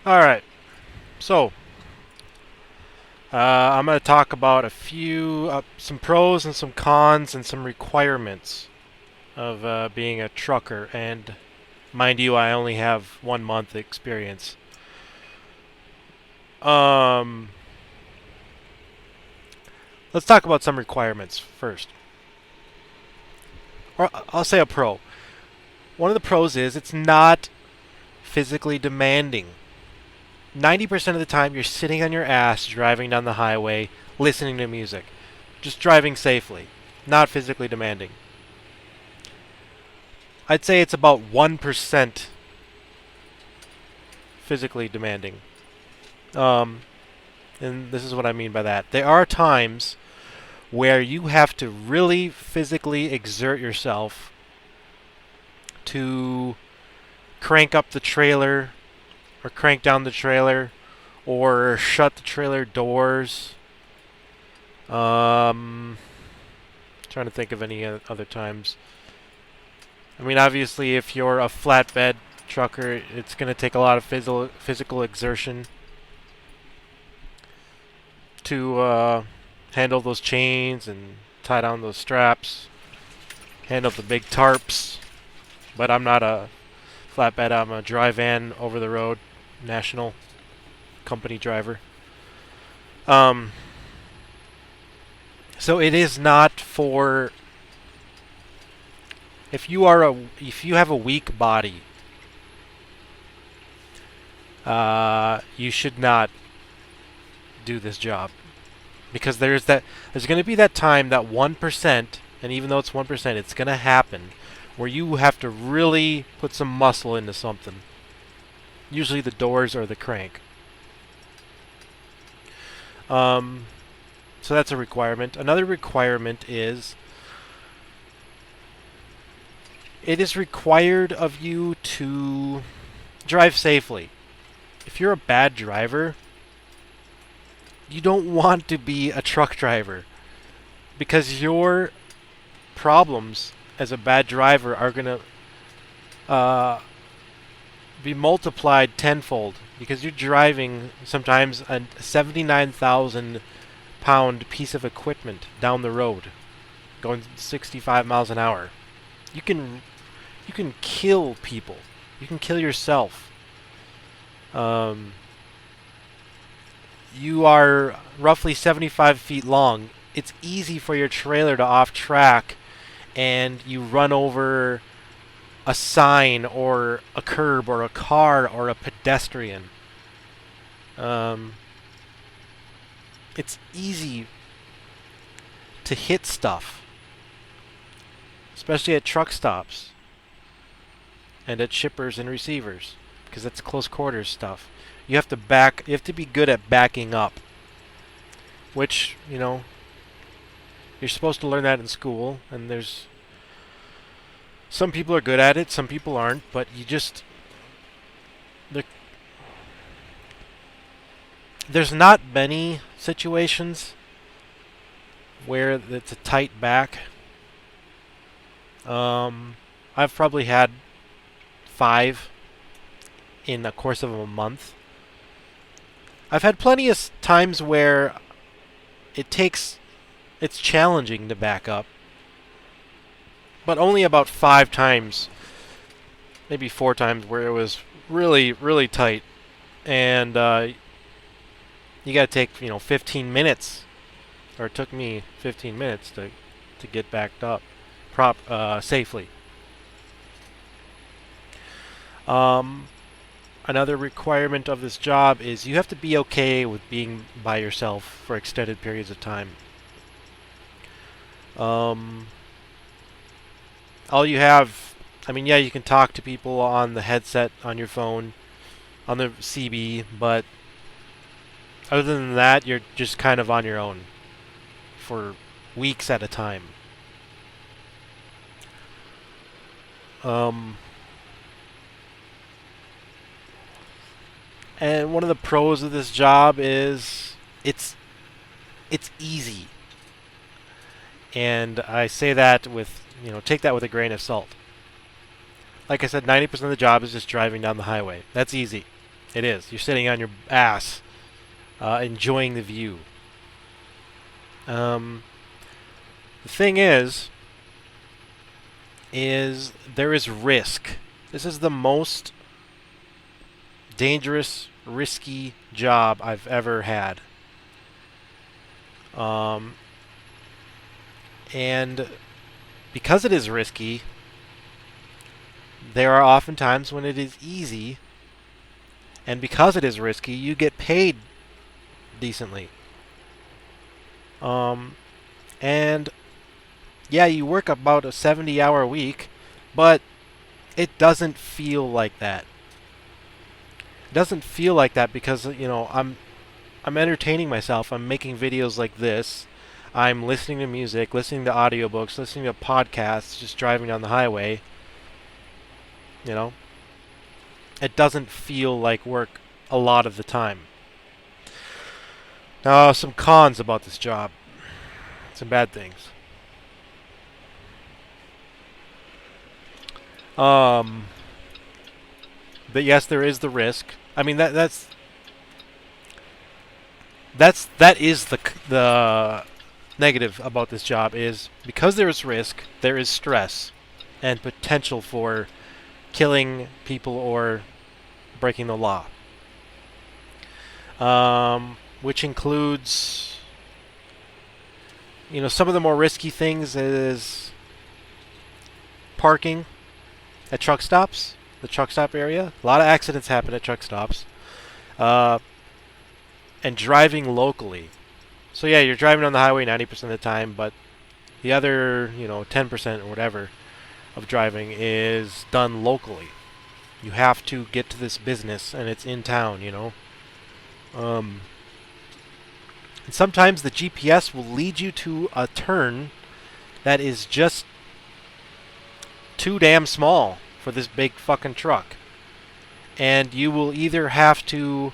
All right. So, I'm going to talk about some pros and some cons and some requirements of being a trucker. And mind you, I only have 1 month experience. Um, let's talk about some requirements first. Or I'll say a pro. One of the pros is it's not physically demanding. 90% of the time, you're sitting on your ass driving down the highway, listening to music. Just driving safely, not physically demanding. I'd say it's about 1% physically demanding. Um, and this is what I mean by that. There are times where you have to really physically exert yourself to crank up the trailer or crank down the trailer or shut the trailer doors. Um, Trying to think of any other times. I mean, obviously, if you're a flatbed trucker, it's going to take a lot of physical exertion to handle those chains and tie down those straps, handle the big tarps. But I'm not a flatbed, I'm a dry van over the road national company driver. Um, so it is not for if you have a weak body, you should not do this job because there's going to be that time that 1%, and even though it's 1%, it's going to happen where you have to really put some muscle into something. Usually the doors or the crank. Um, so that's a requirement. Another requirement is it is required of you to drive safely. If you're a bad driver, you don't want to be a truck driver because your problems as a bad driver are going to be multiplied tenfold because you're driving sometimes a 79,000 pound piece of equipment down the road going 65 miles an hour. You can you can kill people. You can kill yourself. Um, you are roughly 75 feet long. It's easy for your trailer to off track and you run over a sign or a curb or a car or a pedestrian. Um, it's easy to hit stuff, especially at truck stops and at shippers and receivers, because that's close quarters stuff. You have to be good at backing up, which, you're supposed to learn that in school, and there's some people are good at it, some people aren't, but there, there's not many situations where it's a tight back. I've probably had 5 in the course of a month. I've had plenty of times where it takes it's challenging to back up, but only about 5 times, maybe 4 times where it was really really tight, and you got to take 15 minutes, or it took me 15 minutes to get backed up safely. Um, Another requirement of this job is you have to be okay with being by yourself for extended periods of time. Um, all you have, I mean, yeah, you can talk to people on the headset on your phone, on the CB, but other than that, you're just kind of on your own for weeks at a time. Um, and one of the pros of this job is it's it's easy, and I say that with take that with a grain of salt. Like I said, 90% of the job is just driving down the highway. That's easy. It is. You're sitting on your ass, enjoying the view. The thing is there is risk. This is the most dangerous, risky job I've ever had. And because it is risky, there are often times when it is easy, and because it is risky, you get paid decently. And yeah, you work about a 70-hour week, but it doesn't feel like that. It doesn't feel like that because I'm entertaining myself. I'm making videos like this. I'm listening to music, listening to audiobooks, listening to podcasts, just driving down the highway. You know, it doesn't feel like work a lot of the time. Now, some cons about this job. Some bad things. But yes, there is the risk. I mean that is the negative about this job is because there is risk, there is stress and potential for killing people or breaking the law. Which includes, some of the more risky things is parking at truck stops, the truck stop area. A lot of accidents happen at truck stops. And driving locally. So yeah, you're driving on the highway 90% of the time, but the other, 10% or whatever of driving is done locally. You have to get to this business, and it's in town, And sometimes the GPS will lead you to a turn that is just too damn small for this big fucking truck. And you will either have to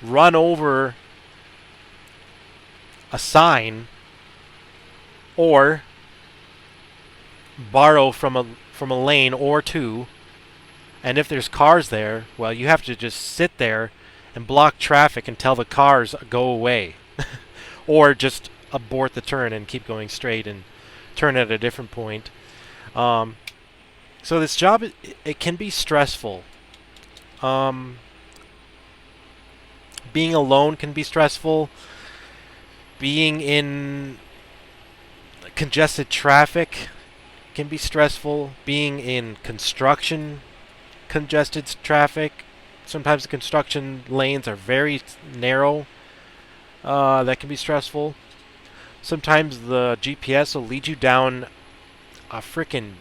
run over a sign or borrow from a lane or two, and if there's cars there, well, you have to just sit there and block traffic until the cars go away. Or just abort the turn and keep going straight and turn at a different point. So this job, it can be stressful. Being alone can be stressful. Being in congested traffic can be stressful. Being in congested traffic, sometimes the construction lanes are very narrow. That can be stressful. Sometimes the GPS will lead you down a frickin'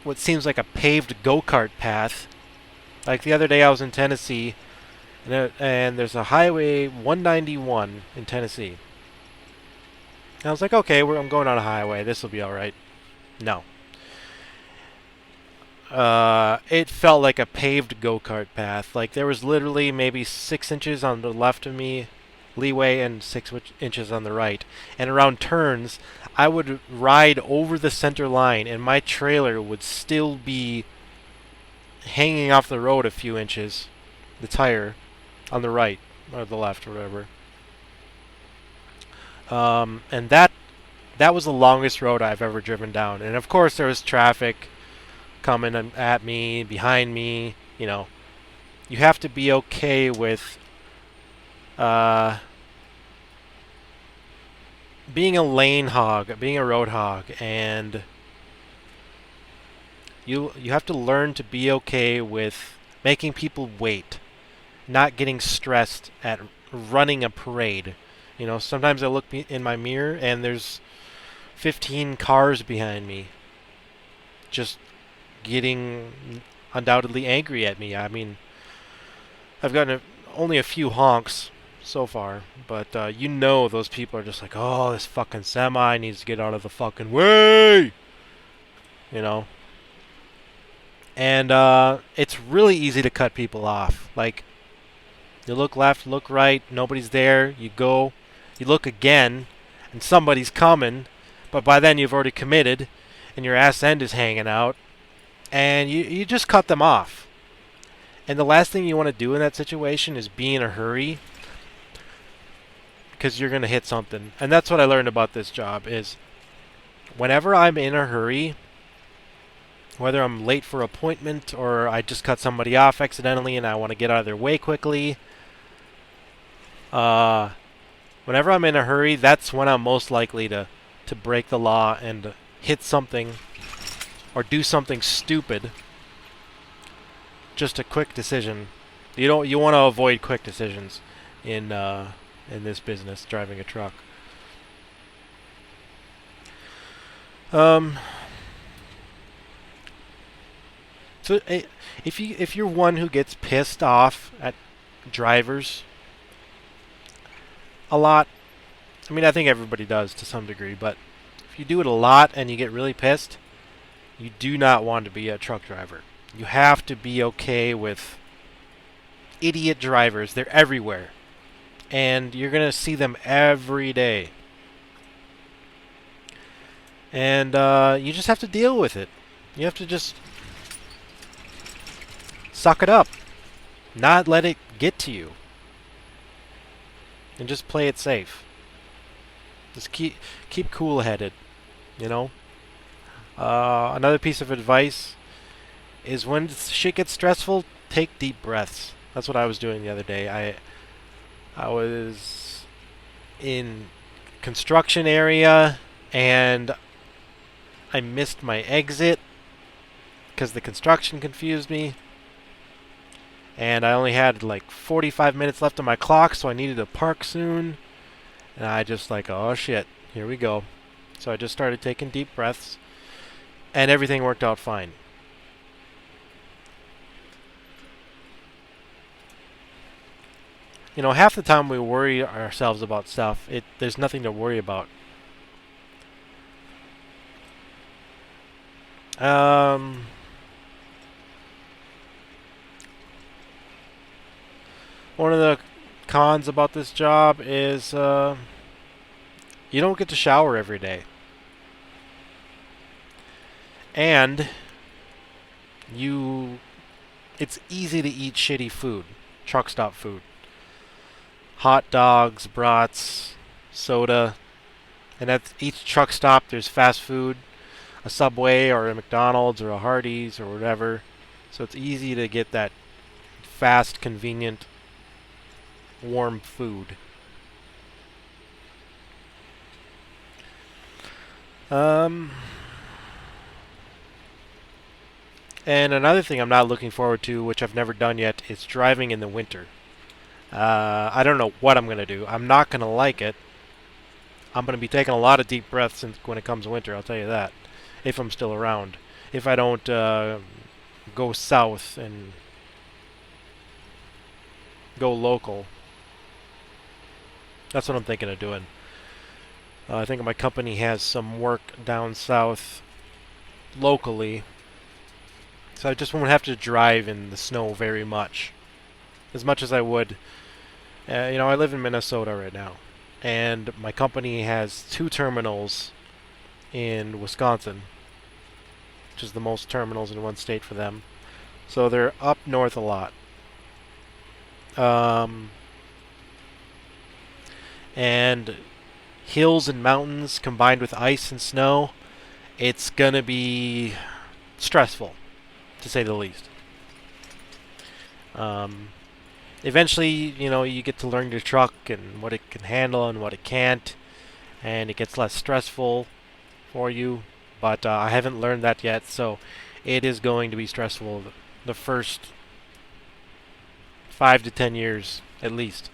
what seems like a paved go-kart path. Like the other day I was in Tennessee, and there's a highway 191 in Tennessee. And I was like, okay, I'm going on a highway. This will be alright. No. It felt like a paved go-kart path. Like there was literally maybe 6 inches on the left of me leeway and 6 inches on the right. And around turns, I would ride over the center line and my trailer would still be hanging off the road a few inches, the tire, on the right or the left or whatever. And that was the longest road I've ever driven down. And of course there was traffic coming at me, behind me, You have to be okay with being a lane hog, being a road hog, and you have to learn to be okay with making people wait, not getting stressed at running a parade. Sometimes I look in my mirror and there's 15 cars behind me just getting undoubtedly angry at me. I mean, I've gotten only a few honks so far, but those people are just like, oh, this fucking semi needs to get out of the fucking way, And it's really easy to cut people off. Like, you look left, look right, nobody's there, you go, you look again, and somebody's coming, but by then you've already committed, and your ass end is hanging out, and you just cut them off. And the last thing you want to do in that situation is be in a hurry, because you're going to hit something. And that's what I learned about this job is whenever I'm in a hurry, whether I'm late for an appointment or I just cut somebody off accidentally and I want to get out of their way quickly, whenever I'm in a hurry, that's when I'm most likely to break the law and hit something or do something stupid. Just a quick decision. You want to avoid quick decisions in this business, driving a truck. So if you're one who gets pissed off at drivers a lot, I mean I think everybody does to some degree, but if you do it a lot and you get really pissed, you do not want to be a truck driver. You have to be okay with idiot drivers. They're everywhere. And you're going to see them every day. And you just have to deal with it. You have to just suck it up. Not let it get to you. And just play it safe. Just keep cool-headed, you know? Another piece of advice is when shit gets stressful, take deep breaths. That's what I was doing the other day. I was in construction area and I missed my exit because the construction confused me. And I only had like 45 minutes left on my clock, so I needed to park soon. And I just like, oh shit, here we go. So I just started taking deep breaths and everything worked out fine. You know, half the time we worry ourselves about stuff, there's nothing to worry about. One of the cons about this job is you don't get to shower every day. And it's easy to eat shitty food, truck stop food. Hot dogs, brats, soda, and at each truck stop there's fast food, a Subway or a McDonald's or a Hardee's or whatever. So it's easy to get that fast, convenient, warm food. And another thing I'm not looking forward to, which I've never done yet, is driving in the winter. I don't know what I'm going to do. I'm not going to like it. I'm going to be taking a lot of deep breaths when it comes to winter, I'll tell you that. If I'm still around. If I don't go south and go local. That's what I'm thinking of doing. I think my company has some work down south locally. So I just won't have to drive in the snow very much. As much as I would. You know, I live in Minnesota right now. And my company has 2 terminals in Wisconsin. Which is the most terminals in one state for them. So they're up north a lot. And hills and mountains combined with ice and snow, it's gonna be stressful, to say the least. Eventually, you know, you get to learn your truck and what it can handle and what it can't, and it gets less stressful for you. But I haven't learned that yet, so it is going to be stressful the first 5 to 10 years, at least,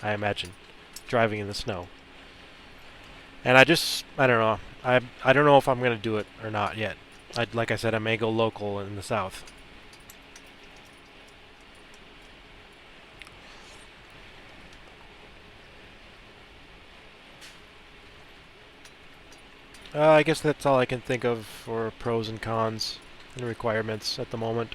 I imagine, driving in the snow. And I don't know. I don't know if I'm going to do it or not yet. Like I said, I may go local in the south. I guess that's all I can think of for pros and cons and requirements at the moment.